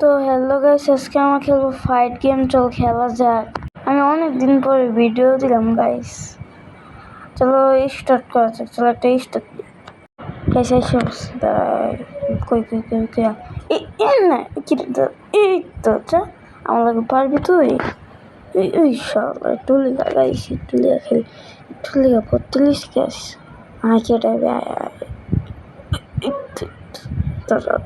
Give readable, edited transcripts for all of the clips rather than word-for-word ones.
তো hello guys, আজকে আমরা খেলবো ফাইট গেম। চল খেলা যাক। আমি অনেক দিন পরে ভিডিও দিলাম গাইস, চলো স্টার্ট করা যাক। চলো একটা স্টার্ট দিই গাইস। কই কই কই কই এই না কি এই তো যা আমার লাগে পারবি তুই। এই শালা টুলিগা গাইস, টুলিগা খেলি, টুলিগা 45 গ্যাস আয় কেটে তোরা।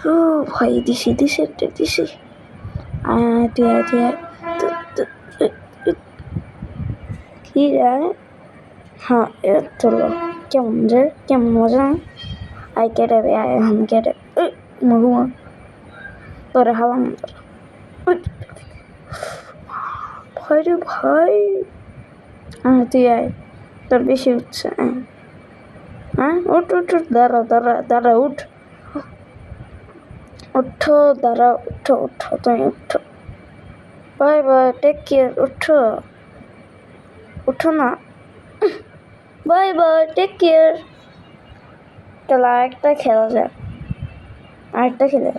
ও ভাই দিছি একটা দিছি। কি রে? হ্যাঁ চলো, কেমন মজা। আই কেটে এখন কেটে মগুমা তোরে হালাম ভাই রে ভাই। তুই আয়, তোর বেশি উঠছে। হ্যাঁ উঠ উঠ উঠ, দাঁড়া উঠ উঠো, দাঁড়া উঠো তুমি উঠো। Bye bye, take care. উঠো না, বাই বাই, টেক কেয়ার। চলো আরেকটা খেলা যাক, আরেকটা খেলে।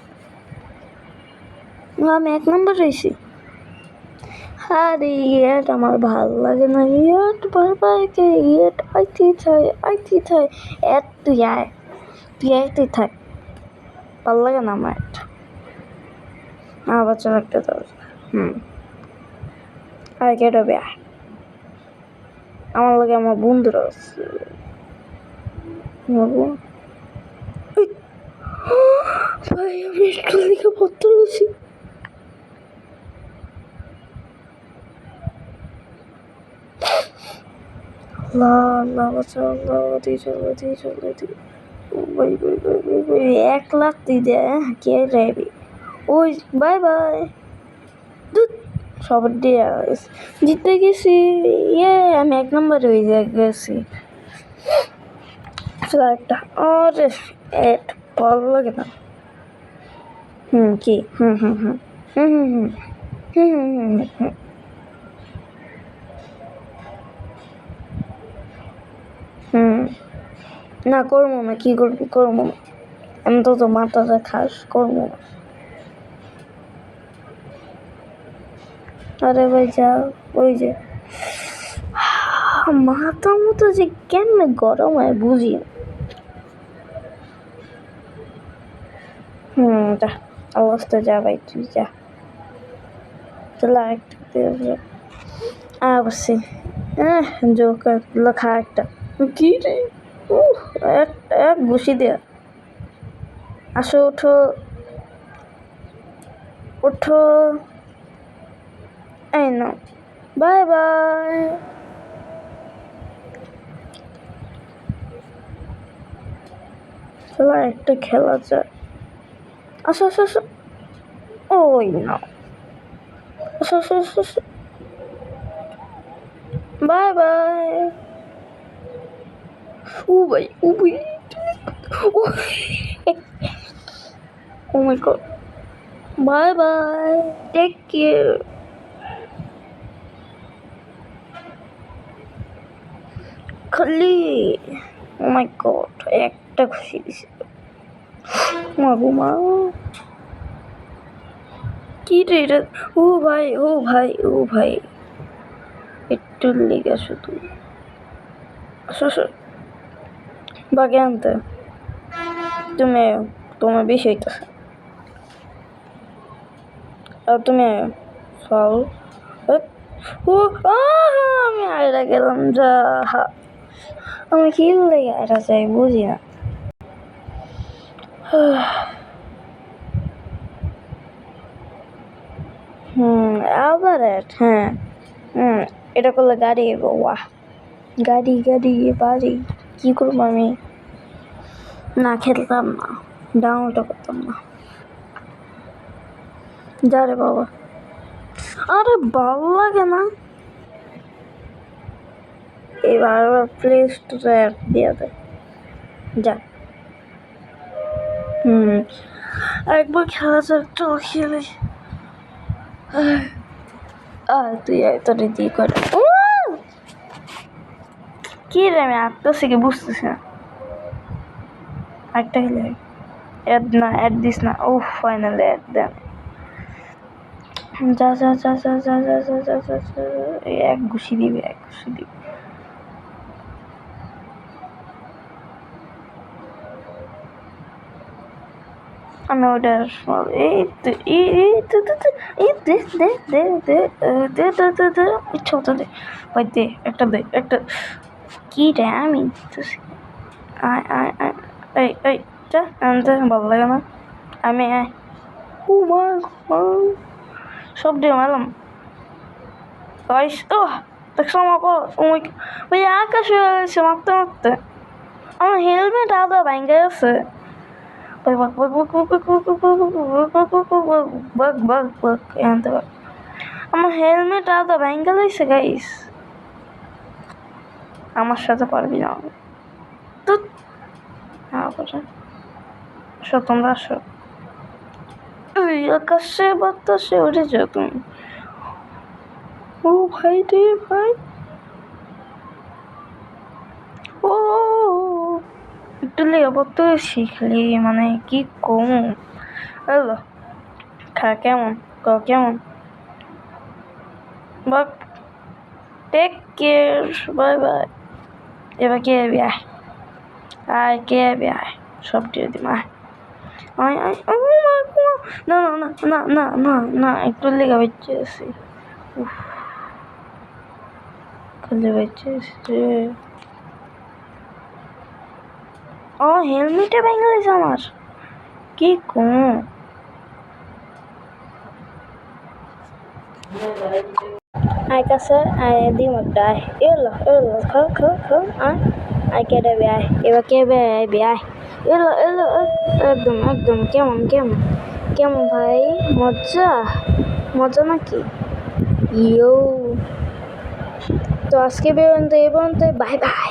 আমি 1 নম্বর রয়েছি। আরে ইয়েট আমার ভাল লাগে না, ইয়েট বারবারকে ইয়েট আইতেই থাই। তুই আইতেই থাক, ভাল লাগে না আমার একটা। আবার চল একটা দল। আর কেটবে আমার লাগে, আমার বন্ধুরা আছে। ভাই আমি স্কুল থেকে পড়তে গেছি। ভাই 1 লাখ তুই দে, কে রেবি। ওই বাই বাই, সবার দিয়ে জিতে গেছি। আমি 1 নম্বরে হয়ে গেছি। একটা আরে ভালো লাগে না। কি না করবো না, কি করবি, করবো না। আমি তো মাথাটা খাস, করবো না। আরে ভাই যা, ওই যে মাথা মতো যে কেমনে গরম হয় বুঝি। যা অবস্থা, যা ভাই তুই যা। চলো আরেকটা বসছি। জোকার লেখা একটা কি রে। এক ঘুষি দেয়া। আসো ওঠো এই না, বাই বাই। চলো একটা খেলা যায়। আসো ওই না, আসো বাই বাই। ও ভাই oh my god, bye bye, take care. খালি oh my god, একটা খুশি দিছে। মা কি রে এটা। ও ভাই একটু লেগে শুধু। বাগে আনতে তোমার বেশি হইতেছে। তুমি আমি আয়রা গেলাম যা। আমি কি লেগে আয়রা যাই বুঝি না। আবার এটা করলে গাড়ি বাহ, গাড়ি বাড়ি। কি করবো আমি, না খেলতাম না, ডাউনলোড করতাম না। যা রে বাবা, আরে ভালো লাগে না। এবার প্লে স্টোরে অ্যাপ দিয়ে দেয়। যা একবার খেলা যাক, চল খেলি। তুই তোরে দিয়ে করে কি রে, আমি আটটা থেকে বুঝতেছি না। একটা খেলে অ্যাড দিস না। ও ফাইনালি অ্যাড দেন। যা যা যা যা যা যা যা যা যা যা এক ঘুষি দিবে আমি ওটা ইচ্ছা হতো দে ভাই, দে একটা কি রে আমি আয় আয় আয় এই যা আনতে ভালো লাগে না। আমি আয় ও মা সব দিয়ে মারলাম গাইস। ও দেখছো আমাকে ওই আকাশ হয়ে গেছে মারতে মারতে। আমার হেলমেট আদা ভাঙ্গে গেছে। আমার হেলমেট আদা ভাঙ্গে লাইছে গাইস। আমার সাথে পারবি না তো। আসো তোমরা আসো, আকাশে বাতাসে উঠে যাও তুমি। ও ভাই রে ভাই, ও একটু লেবত শিখলি মানে কি কম। হ্যালো খা কেমন কেমন বাক, টেক কেয়ার, বাই বাই। এবার কে আয় আয় কে আয় সব দিয়ে দিম আয় আয় আয়। না না না না না না একটু লেগে বেঁচে আছি। খালি বেঁচে আসছে। ও হেলমেটে ভেঙে গেছে আমার, কি কম। আয় কাছে আয় দিম একটা আয় এলো খাও আয় কে দেবে আয় এবার কে আয় আয় এলো একদম একদম কেমন কেমন কেমন ভাই, মজা নাকি? ইয়ো তো আজকে বেরোন তো বাই বাই।